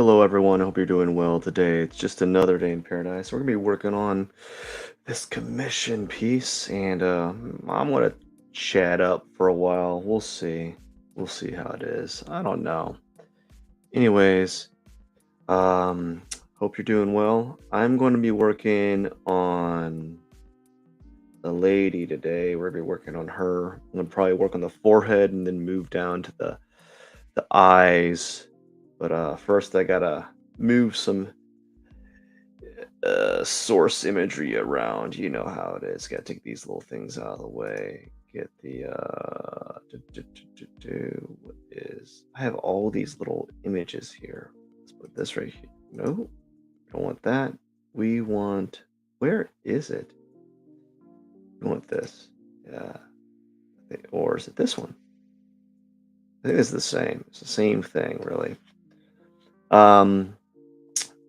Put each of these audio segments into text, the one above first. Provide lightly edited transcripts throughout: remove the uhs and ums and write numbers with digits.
Hello, everyone. I hope you're doing well today. It's just another day in paradise. We're gonna be working on this commission piece, and I'm gonna chat up for a while. We'll see. We'll see how it is. I don't know. Anyways, um, hope you're doing well. I'm going to be working on the lady today. We're gonna be working on her. I'm gonna probably work on the forehead and then move down to the eyes. But first, I gotta move some source imagery around. You know how it is. Got to take these little things out of the way. Get the what is? I have all these little images here. Let's put this right here. No, don't want that. We want. Where is it? We want this. Yeah. Or is it this one? I think it's the same. It's the same thing, really. Um,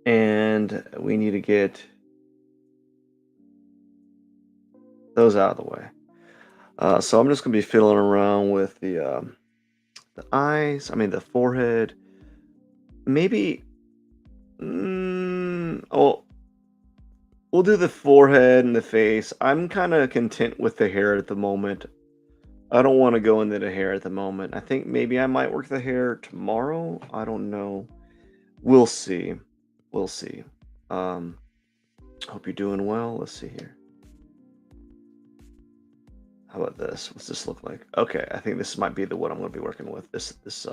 and we need to get those out of the way. So I'm just gonna be fiddling around with the eyes. I mean the forehead. Maybe. Oh, we'll do the forehead and the face. I'm kind of content with the hair at the moment. I don't want to go into the hair at the moment. I think maybe I might work the hair tomorrow. I don't know. We'll see. We'll see. Um, Hope you're doing well. Let's see here. How about this? What's this look like? Okay, I think this might be the one I'm going to be working with. This this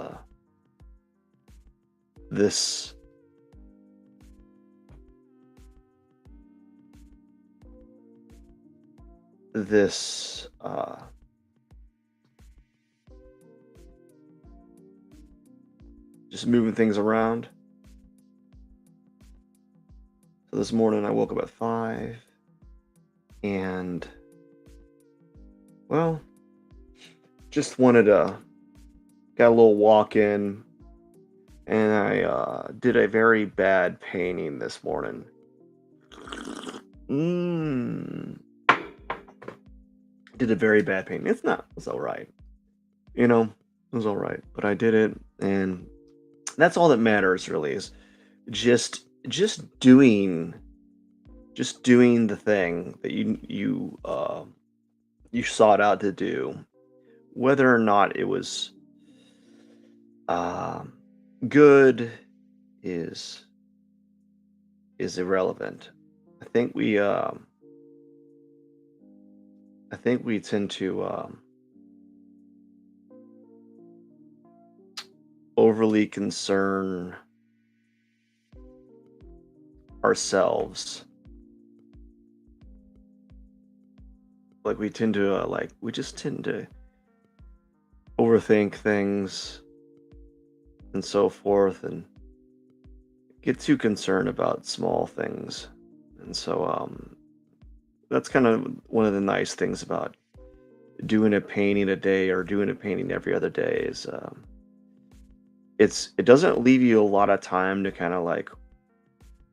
just moving things around. So this morning I woke up at 5 and well, just wanted to got a little walk in, and I did a very bad painting this morning. Mm, did a very bad painting. It's all right. You know, it was all right, but I did it, and that's all that matters really is just just doing just doing the thing that you sought out to do, whether or not it was um good is irrelevant. I think we I think we tend to overly concern ourselves. Like we tend to we just tend to overthink things and so forth, and get too concerned about small things. And so that's kind of one of the nice things about doing a painting a day or doing a painting every other day is it doesn't leave you a lot of time to kind of like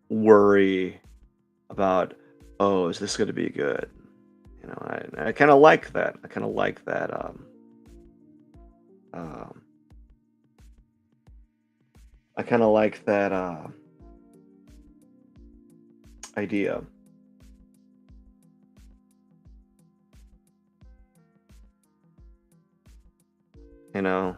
worry about, oh, is this going to be good? You know, I kind of like that. I kind of like that. Um, I kind of like that idea. You know,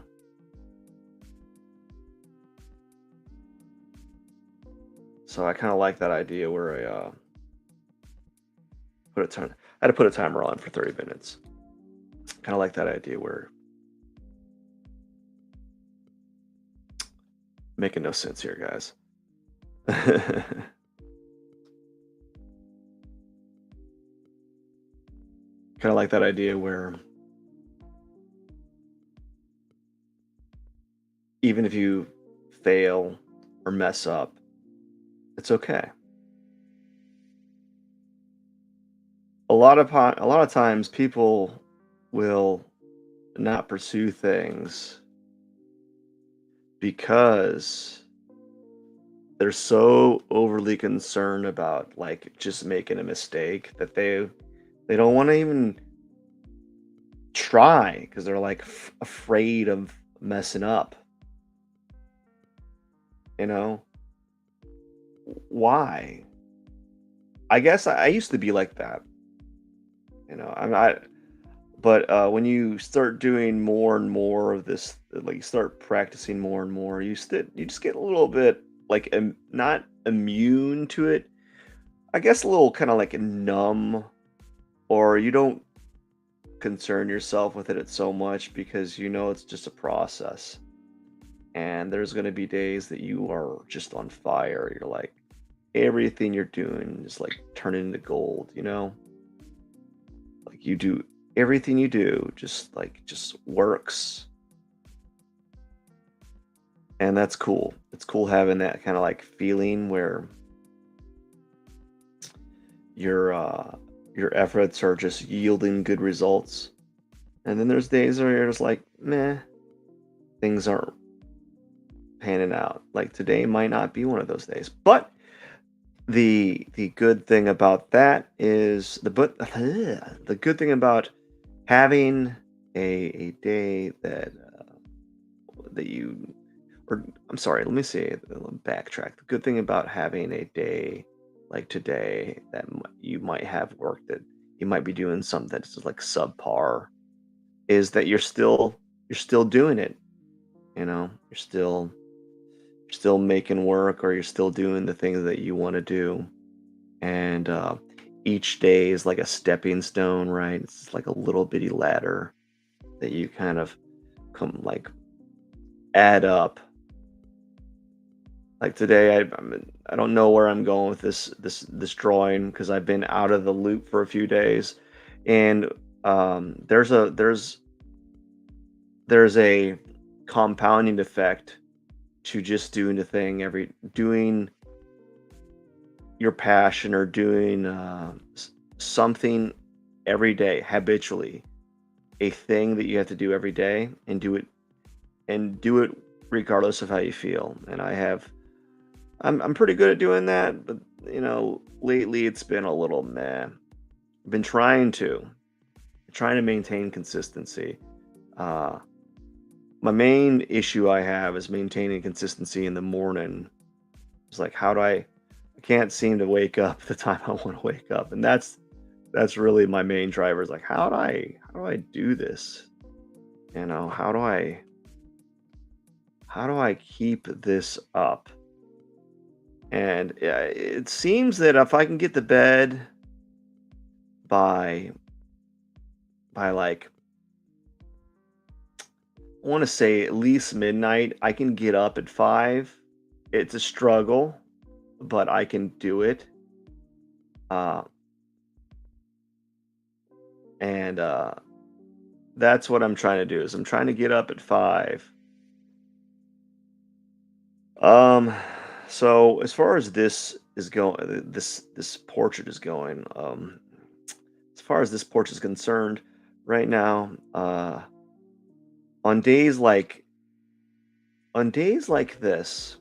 so I kind of like that idea where I put a time. I had to put a timer on for 30 minutes. Kind of like that idea where making no sense here, guys. Kind of like that idea where even if you fail or mess up, it's okay. A lot of times people will not pursue things because they're so overly concerned about like just making a mistake that they don't want to even try because they're like afraid of messing up, you know? why? I guess I used to be like that, you know. I'm not, but when you start doing more and more of this, like you start practicing more and more, you just get a little bit like not immune to it. I guess a little kind of like numb, or you don't concern yourself with it so much because you know it's just a process. And there's going to be days that you are just on fire. You're like, everything you're doing is like turning into gold, you know? Like you do everything you do just works. And that's cool. It's cool having that kind of like feeling where your your efforts are just yielding good results. And then there's days where you're just like, meh, things aren't panning out. Like today might not be one of those days. But the good thing about that is the good thing about having a day that that you or I'm sorry, let me say let me backtrack. The good thing about having a day like today that you might have work that you might be doing something that's like subpar is that you're still doing it, you know? You're still making work or you're still doing the things that you want to do. And each day is like a stepping stone, right? It's like a little bitty ladder that you kind of come like add up. Like today, I don't know where I'm going with this drawing because I've been out of the loop for a few days, and there's a compounding effect to just doing the thing every doing your passion or doing something every day habitually, a thing that you have to do every day and do it regardless of how you feel. And I'm pretty good at doing that, but you know, lately it's been a little meh. I've been trying to maintain consistency. Uh, my main issue I have is maintaining consistency in the morning. It's like I can't seem to wake up the time I want to wake up, and that's really my main driver. Is like how do I do this? You know, how do I keep this up? And it seems that if I can get to bed by like I want to say at least midnight, I can get up at 5. It's a struggle, but I can do it. Uh, and that's what I'm trying to do is I'm trying to get up at 5. Um, so as far as this is going, this portrait is going, as far as this portrait is concerned, right now, on days like on days like this,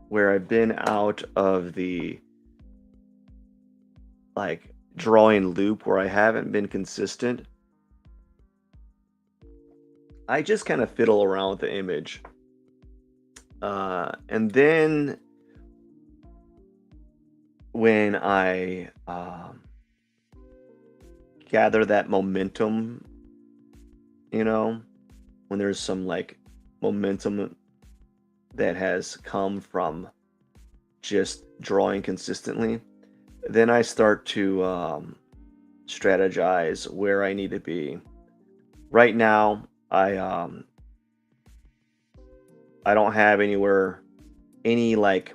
where I've been out of the like drawing loop where I haven't been consistent, I just kind of fiddle around with the image. And then when I gather that momentum, you know, when there's some like momentum that has come from just drawing consistently, then I start to strategize where I need to be. Right now, I don't have any like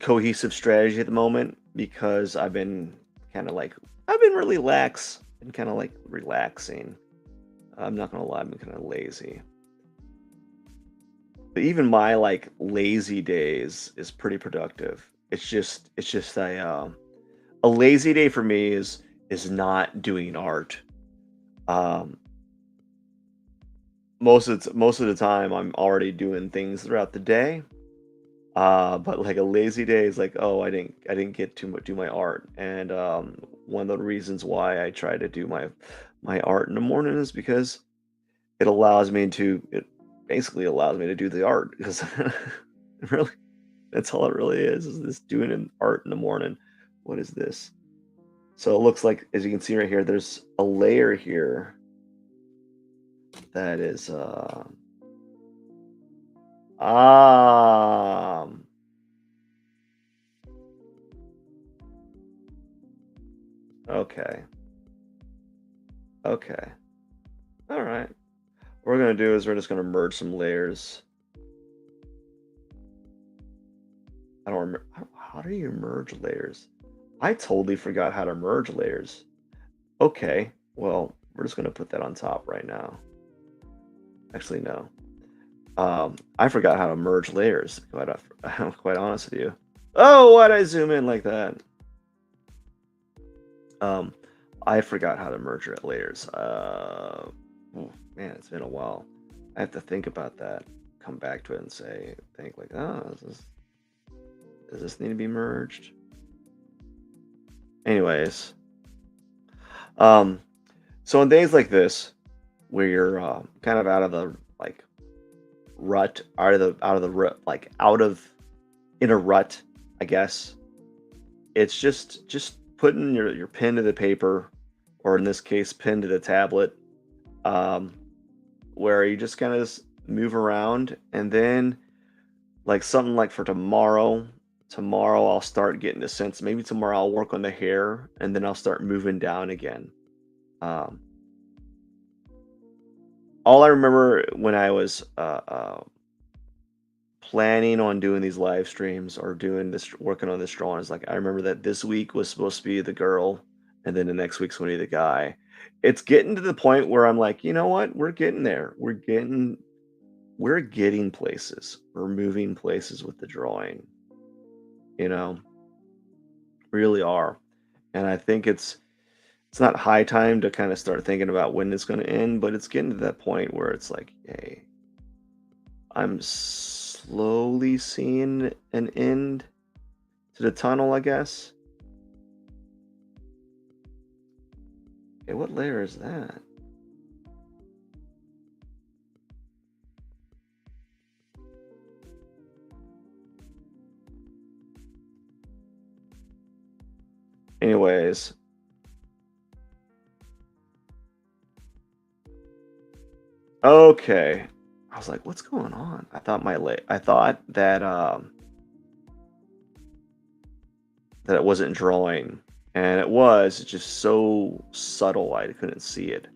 cohesive strategy at the moment because I've been really lax and kind of like relaxing. I'm not gonna lie, I've been kind of lazy. But even my like lazy days is pretty productive. It's just a lazy day for me is not doing art. Um, most of the time I'm already doing things throughout the day. But like a lazy day is like, oh, I didn't get to do my art. And one of the reasons why I try to do my art in the morning is because it basically allows me to do the art because really That's all it really is this doing an art in the morning. What is this? So it looks like, as you can see right here, there's a layer here that is um okay. Okay. All right. What we're gonna do is we're just gonna merge some layers. I don't remember how do you merge layers? I totally forgot how to merge layers. Okay, well, we're just gonna put that on top right now. Actually, no. I forgot how to merge layers. I'm quite honest with you. Oh, why'd I zoom in like that? Um, I forgot how to merge layers. Man, it's been a while. I have to think about that. Come back to it and think like, oh, does this need to be merged? Anyways, um, so on days like this, where you're kind of out of the like rut, out of the rut, like out of in a rut, I guess. It's just putting your pen to the paper, or in this case, pen to the tablet, um, where you just kind of move around, and then like something like for tomorrow. Tomorrow I'll start getting a sense. Maybe tomorrow I'll work on the hair, and then I'll start moving down again. Um, all I remember when I was planning on doing these live streams or doing this, working on this drawing, is like I remember that this week was supposed to be the girl, and then the next week's going to be the guy. It's getting to the point where I'm like, you know what? We're getting there. We're getting places. We're moving places with the drawing. You know, really are. And I think it's not high time to kind of start thinking about when it's going to end, but it's getting to that point where it's like, hey, I'm slowly seeing an end to the tunnel, I guess. Okay, what layer is that? Anyways, okay. I was like, what's going on? I thought that it wasn't drawing, and it was. It's just so subtle I couldn't see it.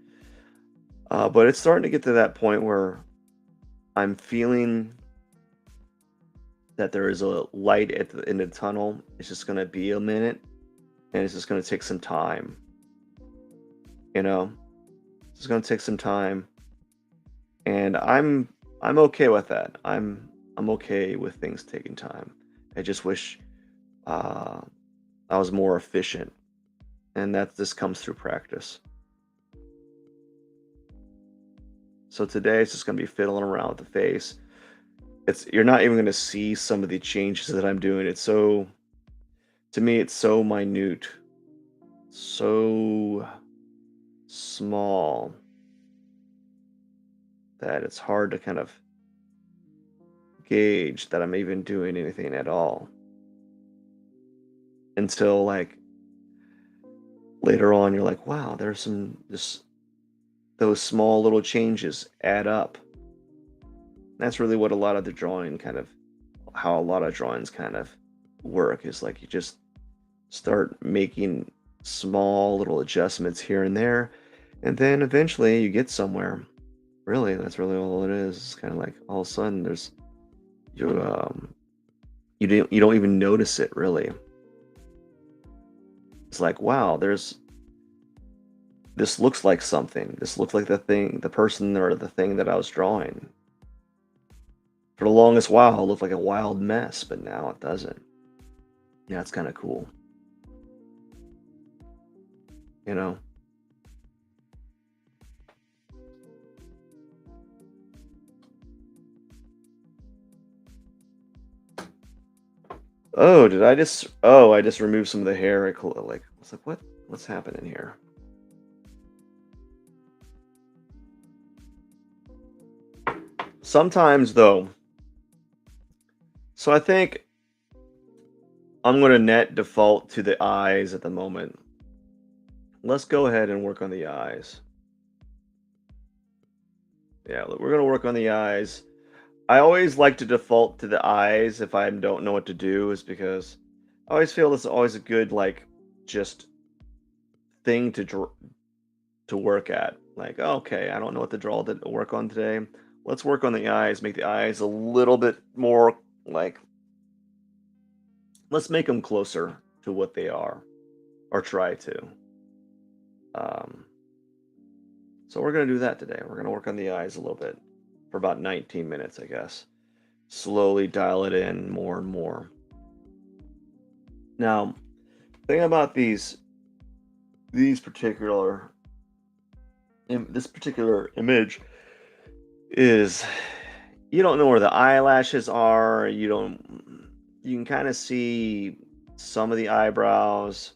But it's starting to get to that point where I'm feeling that there is a light at the end of the tunnel. It's just gonna be a minute, and it's just gonna take some time. You know, it's gonna take some time, and I'm okay with that. I'm okay with things taking time. I just wish uh, I was more efficient, and that this comes through practice. So today it's just gonna be fiddling around with the face. It's You're not even gonna see some of the changes that I'm doing. It's so To me, it's so minute, so small that it's hard to kind of gauge that I'm even doing anything at all until like later on you're like, wow, there's some just those small little changes add up. That's really what a lot of the drawing kind of how a lot of drawings kind of work is like you just start making small little adjustments here and there, and then eventually you get somewhere. Really, that's really all it is. It's kind of like all of a sudden you you don't even notice it really. It's like, wow, this looks like something. This looks like the person or the thing that I was drawing. For the longest while, it looked like a wild mess, but now it doesn't. Yeah, it's kind of cool, you know. Oh, did I just? Oh, I just removed some of the hair. Like, I was like, what? What's happening here? Sometimes though, so I think I'm going to net default to the eyes at the moment. Let's go ahead and work on the eyes. Yeah, we're going to work on the eyes. I always like to default to the eyes if I don't know what to do, is because I always feel this is always a good, like, just thing to work at. Like, okay, I don't know what to draw to work on today. Let's work on the eyes, make the eyes a little bit more like, let's make them closer to what they are, or try to. Um, so we're going to do that today. We're going to work on the eyes a little bit for about 19 minutes, I guess. Slowly dial it in more and more. Now, the thing about these particular this particular image is you don't know where the eyelashes are. You can kind of see some of the eyebrows,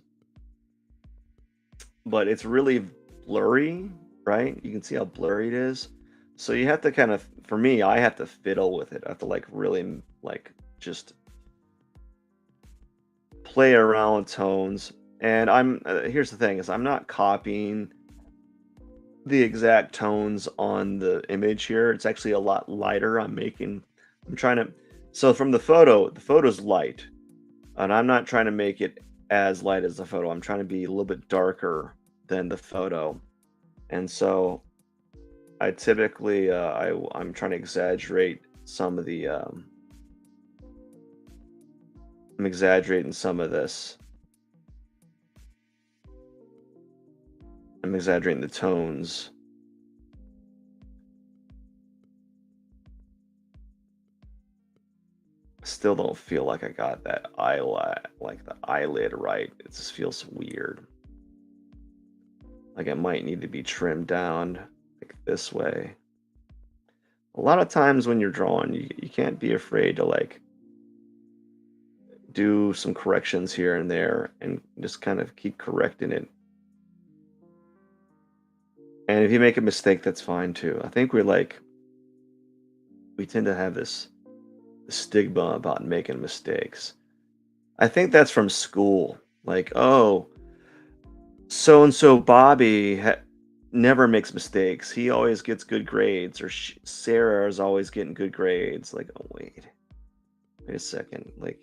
but it's really blurry, right? You can see how blurry it is. So you have to kind of, for me, I have to fiddle with it. I have to like really like just play around with tones. And here's the thing is I'm not copying the exact tones on the image here. It's actually a lot lighter. I'm trying to, so from the photo's light, and I'm not trying to make it as light as the photo. I'm trying to be a little bit darker than the photo. And so I typically, I'm trying to exaggerate some of the, I'm exaggerating some of this. I'm exaggerating the tones. Still don't feel like I got that eyelid, like the eyelid right. It just feels weird. Like it might need to be trimmed down like this way. A lot of times when you're drawing, you can't be afraid to like do some corrections here and there and just kind of keep correcting it. And if you make a mistake, that's fine too. I think we tend to have this stigma about making mistakes. I think that's from school. Like, oh, so and so Bobby never makes mistakes. He always gets good grades, or Sarah is always getting good grades. Like, oh wait a second. Like,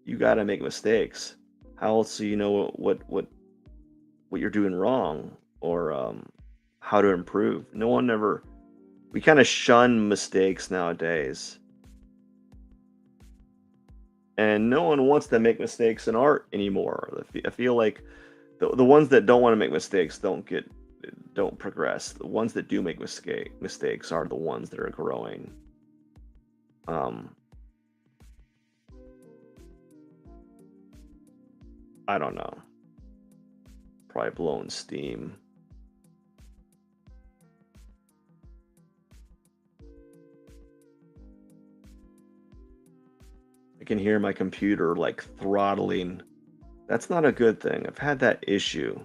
you got to make mistakes. How else do you know what you're doing wrong, or how to improve? No one ever. We kind of shun mistakes nowadays, and no one wants to make mistakes in art anymore. I feel like the ones that don't want to make mistakes don't progress. The ones that do make mistakes are the ones that are growing. Um, I don't know. Probably blowing steam. I can hear my computer like throttling. That's not a good thing. I've had that issue.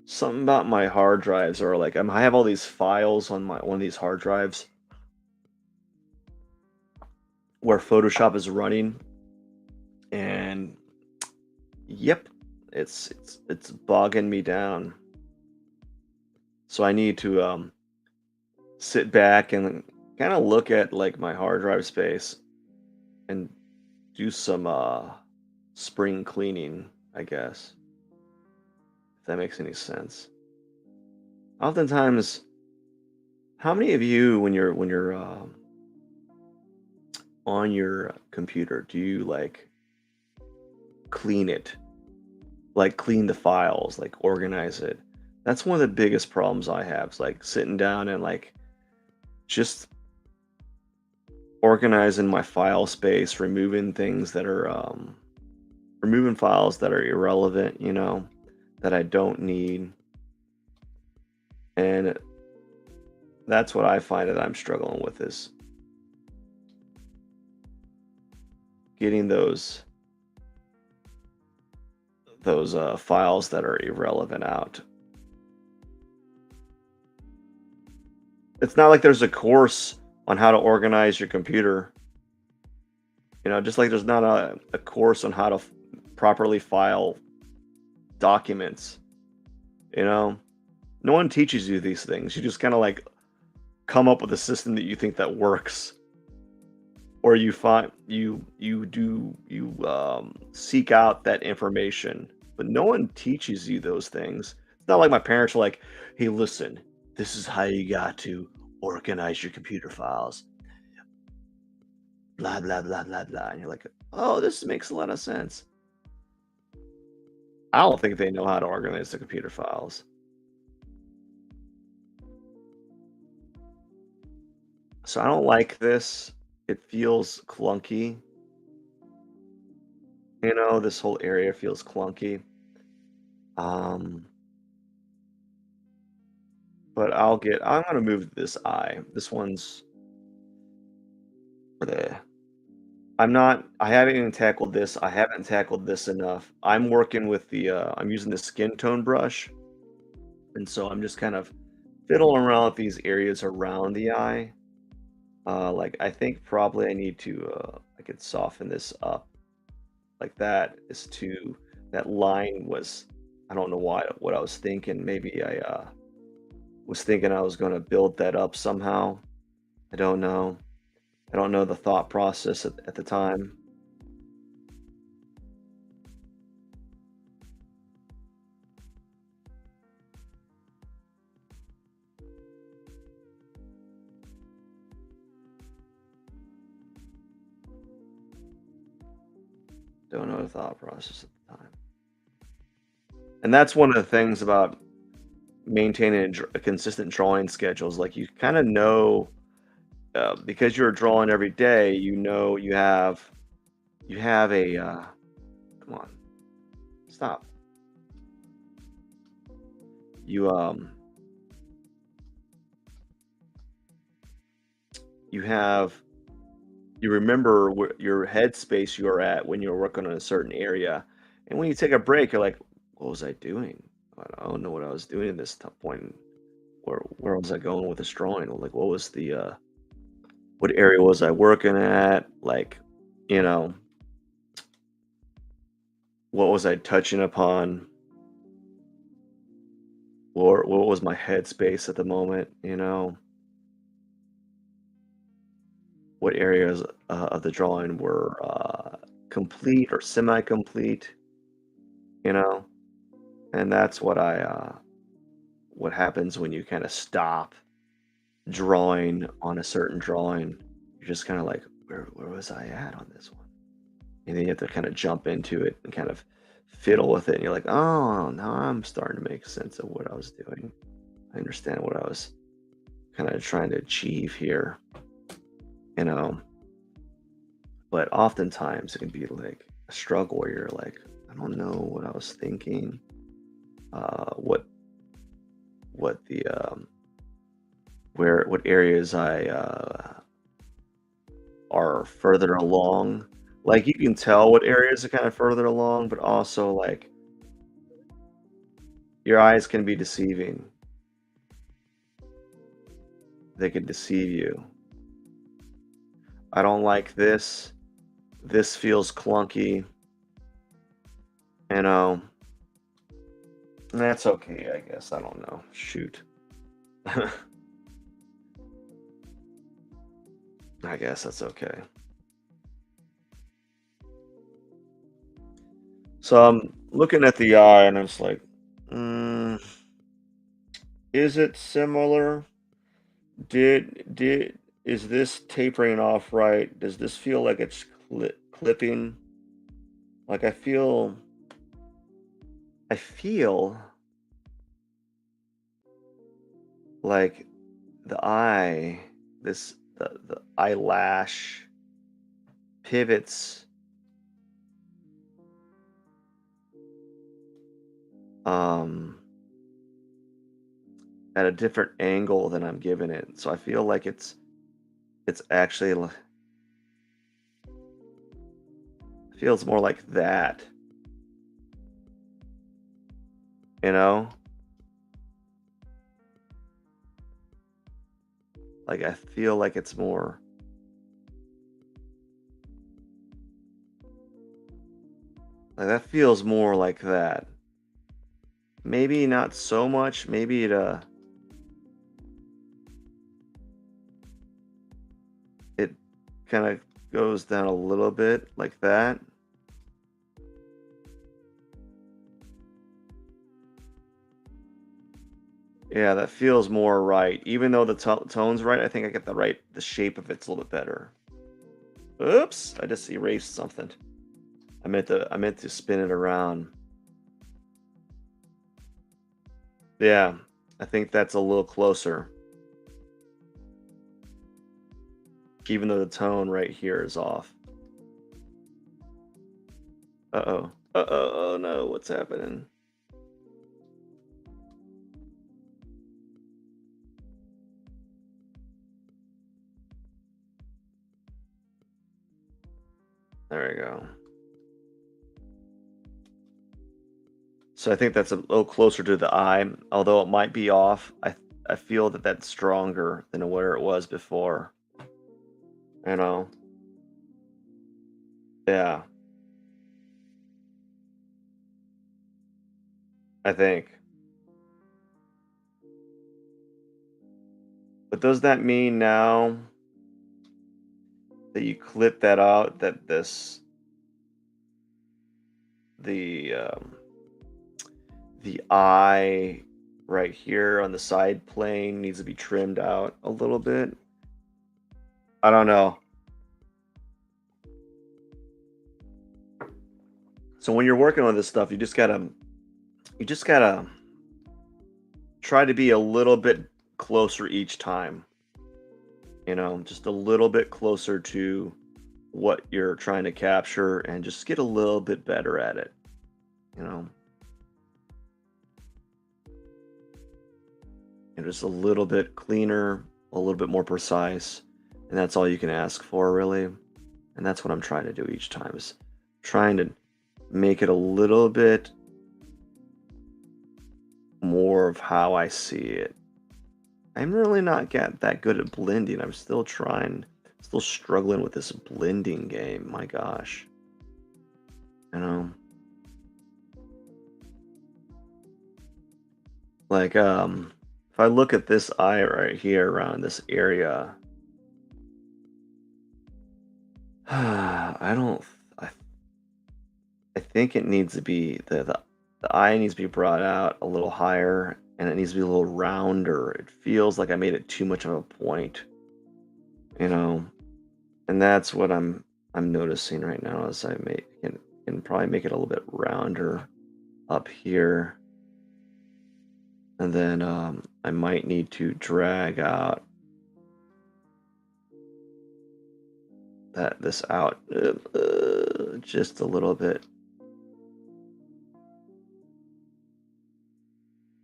Something about my hard drives are like I have all these files on my one of these hard drives where Photoshop is running, and yep, it's bogging me down. So I need to sit back and kind of look at like my hard drive space and do some spring cleaning, I guess, if that makes any sense. Oftentimes, how many of you when you're on your computer do you like clean it, like clean the files, like organize it? That's one of the biggest problems I have. Is like sitting down and like just organizing my file space, removing things that are removing files that are irrelevant, that I don't need. And that's what I find that I'm struggling with, is getting those files that are irrelevant out. It's not like there's a course on how to organize your computer. Just like there's not a course on how to properly file documents. You know, no one teaches you these things. You just kind of like come up with a system that you think that works, or you find you seek out that information, but no one teaches you those things. It's not like my parents are like, "Hey, listen, this is how you got to organize your computer files, blah blah blah blah blah," and you're like, "Oh, this makes a lot of sense." I don't think they know how to organize the computer files. So I don't like this. It feels clunky. This whole area feels clunky. Um, but I'm gonna move this eye. This one's there. I haven't even tackled this. I haven't tackled this enough. I'm using the skin tone brush, and so I'm just kind of fiddling around with these areas around the eye. Like I think probably I could soften this up like that is to that line was I don't know what I was thinking. Maybe I was thinking I was going to build that up somehow. I don't know. I don't know the thought process at the time. Don't know the thought process at the time. And that's one of the things about maintaining a consistent drawing schedule is like you kind of know because you're drawing every day, you have a come on, stop. You you have you remember where your headspace you are at when you're working on a certain area. And when you take a break, you're like, what was I doing? I don't know what I was doing at this point. Where was I going with this drawing? Like, what area was I working at? Like, you know, what was I touching upon? Or what was my headspace at the moment? What areas of the drawing were complete or semi-complete? You know, and that's what happens when you kind of stop drawing on a certain drawing. You're just kind of like, where was I at on this one? And then you have to kind of jump into it and kind of fiddle with it. And you're like, oh, now I'm starting to make sense of what I was doing. I understand what I was kind of trying to achieve here, you know. But oftentimes it can be like a struggle where you're like, I don't know what I was thinking, what the where what areas I are further along. Like you can tell what areas are kind of further along, but also like your eyes can be deceiving. They can deceive you. I don't like this. This feels clunky, you know. That's okay, I guess. I don't know. Shoot. I guess that's okay. So I'm looking at the eye and it's like, mm, is it similar? Did is this tapering off right? Does this feel like it's clipping? Like I feel like the eye, the eyelash pivots um at a different angle than I'm giving it. So I feel like it's actually feels more like that, you know? Like I feel like it's more like that feels more like that. Maybe not so much. Maybe it kind of goes down a little bit like that. Yeah, that feels more right. Even though the tone's right, I think I get the shape of it's a little bit better. Oops, I just erased something. I meant to spin it around. Yeah, I think that's a little closer. Even though the tone right here is off. Uh-oh. Uh-oh, oh no, what's happening? There we go. So I think that's a little closer to the eye, although it might be off. I feel that that's stronger than where it was before. You know? Yeah, I think. But does that mean now that you clip that out, that the um, the eye right here on the side plane needs to be trimmed out a little bit? I don't know. So when you're working on this stuff, you just gotta try to be a little bit closer each time. Just a little bit closer to what you're trying to capture and just get a little bit better at it, you know, and just a little bit cleaner, a little bit more precise. And that's all you can ask for, really. And that's what I'm trying to do each time is trying to make it a little bit more of how I see it. I'm really not get that good at blending. I'm still trying, still struggling with this blending game. My gosh, you know, like if I look at this eye right here around this area, I don't. I, I think it needs to be the eye needs to be brought out a little higher, and it needs to be a little rounder. It feels like I made it too much of a point, you know, and that's what I'm noticing right now as I can probably make it a little bit rounder up here, and then I might need to drag out this out just a little bit,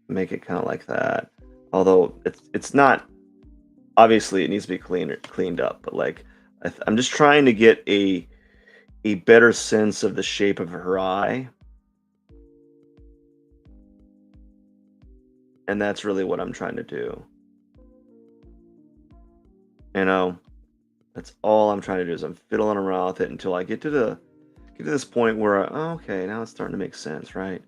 make it kind of like that. Although it's not, obviously it needs to be cleaned up, but like I'm just trying to get a better sense of the shape of her eye, and that's really what I'm trying to do. You know, that's all I'm trying to do is I'm fiddling around with it until I get to this point where oh, okay, now it's starting to make sense, right?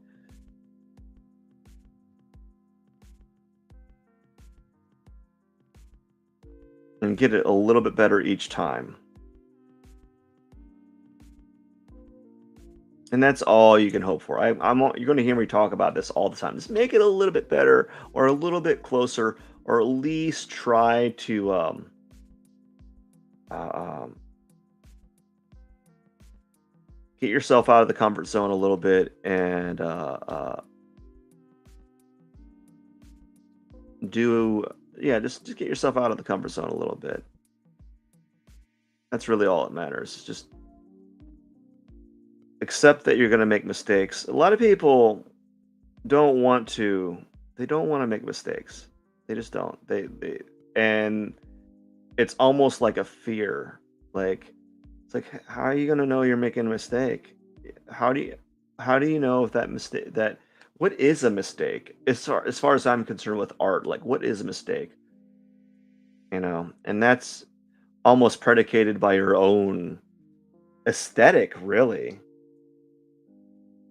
And get it a little bit better each time. And that's all you can hope for. You're going to hear me talk about this all the time. Just make it a little bit better, or a little bit closer, or at least try to uh, um, get yourself out of the comfort zone a little bit, and do yeah, just get yourself out of the comfort zone a little bit. That's really all that matters. Just accept that you're going to make mistakes. A lot of people don't want to. They don't want to make mistakes. They just don't. They and it's almost like a fear. Like it's like how are you going to know you're making a mistake? How do you how do you know if that mistake that what is a mistake? As far as I'm concerned with art, like what is a mistake? and that's almost predicated by your own aesthetic, really.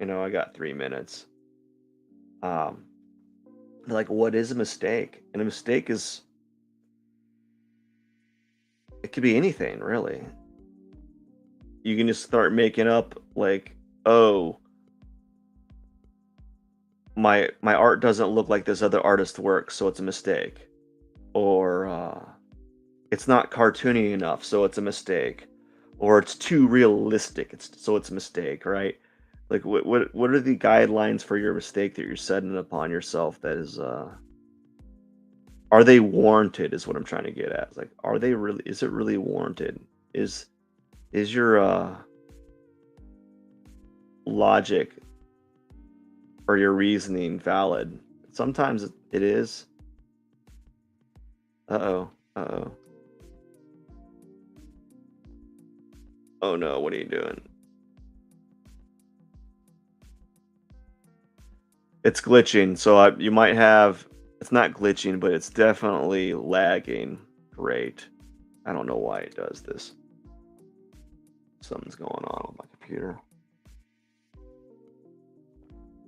I got 3 minutes. Um, like, what is a mistake? And a mistake is, it could be anything, really. You can just start making up, like, oh, my art doesn't look like this other artist's work, so it's a mistake. Or it's not cartoony enough, so it's a mistake. Or it's too realistic, it's a mistake, right? Like, what are the guidelines for your mistake that you're setting upon yourself that is are they warranted is what I'm trying to get at. It's like, are they really, is it really warranted? Is is your logic or your reasoning valid? Sometimes it is. Uh-oh. Uh-oh. Oh no, what are you doing? It's glitching, so you might have, it's not glitching, but it's definitely lagging. Great. I don't know why it does this. Something's going on with my computer.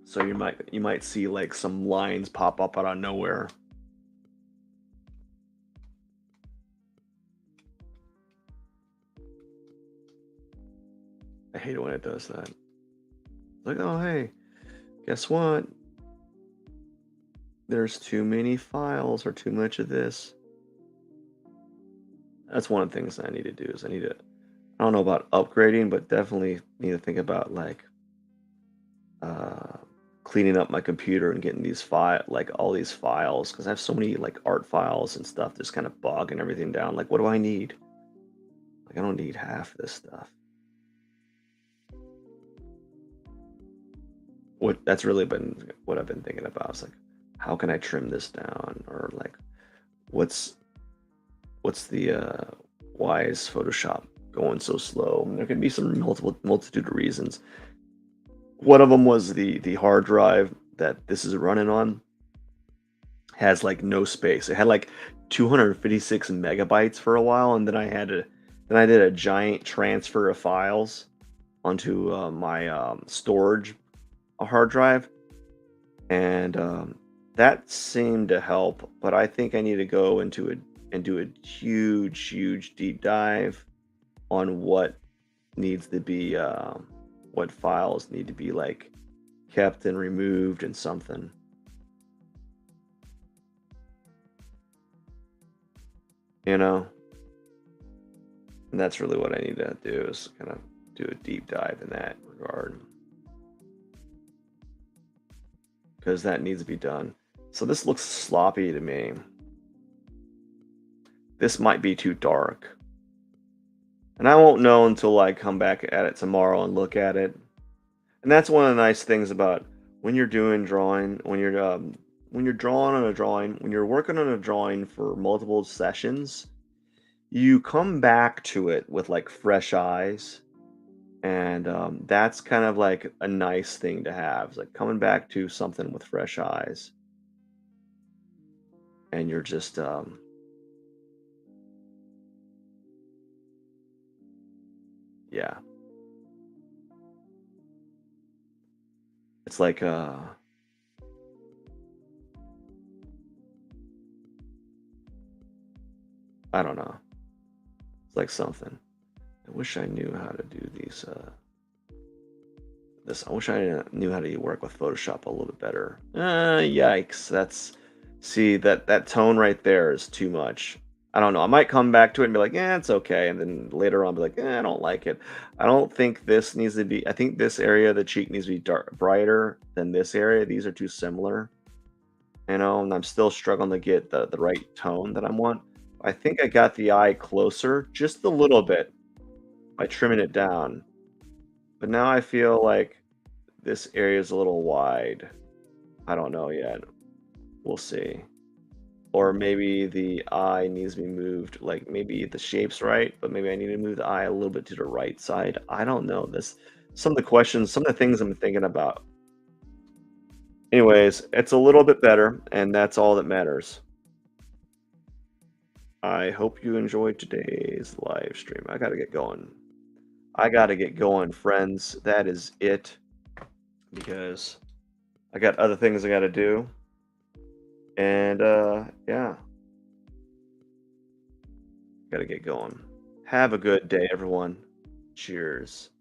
So you might see like some lines pop up out of nowhere. I hate it when it does that. Like, oh hey, guess what? There's too many files or too much of this. That's one of the things I need to do is I don't know about upgrading, but definitely need to think about like uh cleaning up my computer and getting these file like all these files because I have so many like art files and stuff just kind of bogging everything down. Like what do I need? Like I don't need half this stuff. What that's really been what I've been thinking about is like how can I trim this down or like what's what's the why is Photoshop going so slow? There can be some multitude of reasons. One of them was the hard drive that this is running on has like no space. It had like 256 megabytes for a while, and then I did a giant transfer of files onto my storage hard drive, and that seemed to help. But I think I need to go into it and do a huge deep dive on needs to be what files need to be like kept and removed and something, you know. And that's really what I need to do is kind of do a deep dive in that regard because that needs to be done. So this looks sloppy to me. This might be too dark. And I won't know until I come back at it tomorrow and look at it. And that's one of the nice things about when you're doing drawing, when you're drawing on a drawing, when you're working on a drawing for multiple sessions, you come back to it with like fresh eyes, and that's kind of like a nice thing to have. It's like coming back to something with fresh eyes, and you're just yeah, it's like I don't know, it's like something. I wish I knew how to do these. This I wish I knew how to work with Photoshop a little bit better. Yikes! That's see that tone right there is too much. I don't know. I might come back to it and be like, yeah, it's okay, and then later on be like, I don't like it. I don't think this needs to be. I think this area of the cheek needs to be brighter than this area. These are too similar, and I'm still struggling to get the right tone that I want. I think I got the eye closer just a little bit by trimming it down. But now I feel like this area is a little wide. I don't know yet. We'll see. Or maybe the eye needs to be moved. Like maybe the shape's right, but maybe I need to move the eye a little bit to the right side. I don't know. This some of the questions, some of the things I'm thinking about. Anyways, it's a little bit better, and that's all that matters. I hope you enjoyed today's live stream. I gotta get going. I gotta get going, friends. That is it because I got other things I gotta do. And yeah, gotta get going. Have a good day, everyone. Cheers.